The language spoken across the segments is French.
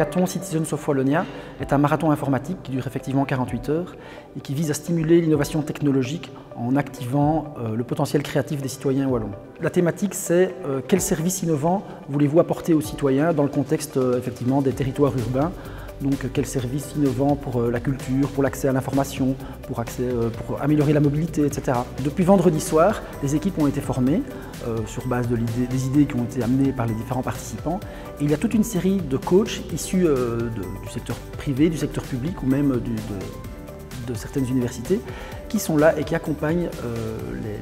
l'hackathon Citizens of Wallonia est un marathon informatique qui dure effectivement 48 heures et qui vise à stimuler l'innovation technologique en activant le potentiel créatif des citoyens wallons. La thématique c'est quels services innovants voulez-vous apporter aux citoyens dans le contexte effectivement des territoires urbains. Donc quels services innovants pour la culture, pour l'accès à l'information, pour améliorer la mobilité, etc. Depuis vendredi soir, les équipes ont été formées sur base des idées qui ont été amenées par les différents participants. Et il y a toute une série de coachs issus du secteur privé, du secteur public ou même de certaines universités qui sont là et qui accompagnent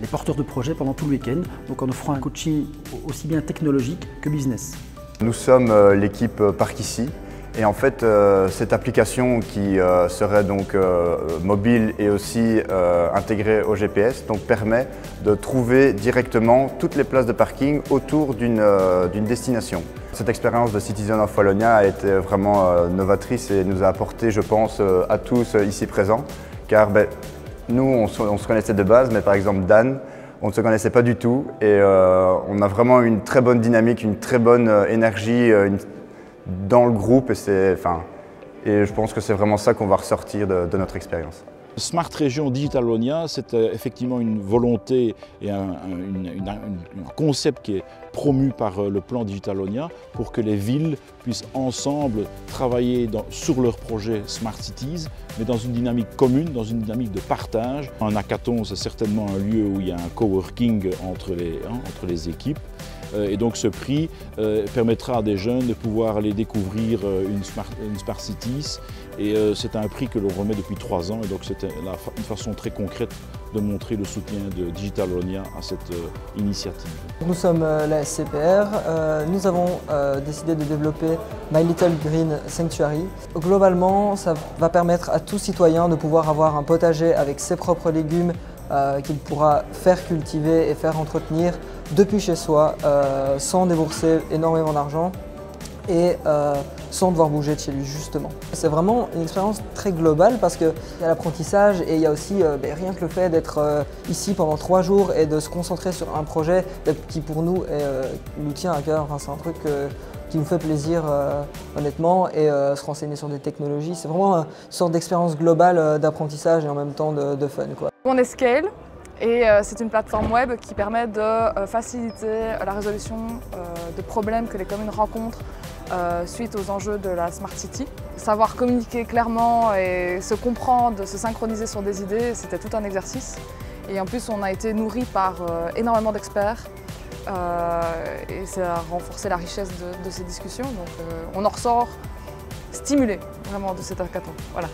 les porteurs de projets pendant tout le week-end, donc en offrant un coaching aussi bien technologique que business. Nous sommes l'équipe Parkici. Et en fait, cette application qui serait donc mobile et aussi intégrée au GPS donc permet de trouver directement toutes les places de parking autour d'une destination. Cette expérience de Citizen of Wallonia a été vraiment novatrice et nous a apporté, je pense, à tous ici présents. Car nous, on se connaissait de base, mais par exemple Dan, on ne se connaissait pas du tout. Et on a vraiment une très bonne dynamique, une très bonne énergie dans le groupe et je pense que c'est vraiment ça qu'on va ressortir de notre expérience. Smart Région Digital Wallonia, c'est effectivement une volonté et un concept qui est promu par le plan Digital Wallonia pour que les villes puissent ensemble travailler sur leurs projets Smart Cities, mais dans une dynamique commune, dans une dynamique de partage. Un hackathon, c'est certainement un lieu où il y a un coworking entre les équipes. Et donc ce prix permettra à des jeunes de pouvoir aller découvrir une Smart Cities. Et c'est un prix que l'on remet depuis 3 ans. Et donc c'est une façon très concrète de montrer le soutien de Digital Wallonia à cette initiative. Nous sommes la SCPR. Nous avons décidé de développer My Little Green Sanctuary. Globalement, ça va permettre à tout citoyen de pouvoir avoir un potager avec ses propres légumes qu'il pourra faire cultiver et faire entretenir depuis chez soi sans débourser énormément d'argent et sans devoir bouger de chez lui justement. C'est vraiment une expérience très globale parce qu'il y a l'apprentissage et il y a aussi rien que le fait d'être ici pendant 3 jours et de se concentrer sur un projet qui pour nous nous tient à cœur. Enfin, c'est un truc qui nous fait plaisir honnêtement et se renseigner sur des technologies. C'est vraiment une sorte d'expérience globale d'apprentissage et en même temps de fun, quoi. On est Scale et c'est une plateforme web qui permet de faciliter la résolution de problèmes que les communes rencontrent suite aux enjeux de la Smart City. Savoir communiquer clairement et se comprendre, se synchroniser sur des idées, c'était tout un exercice. Et en plus, on a été nourri par énormément d'experts et ça a renforcé la richesse de ces discussions. Donc on en ressort stimulé vraiment de cet hackathon. Voilà.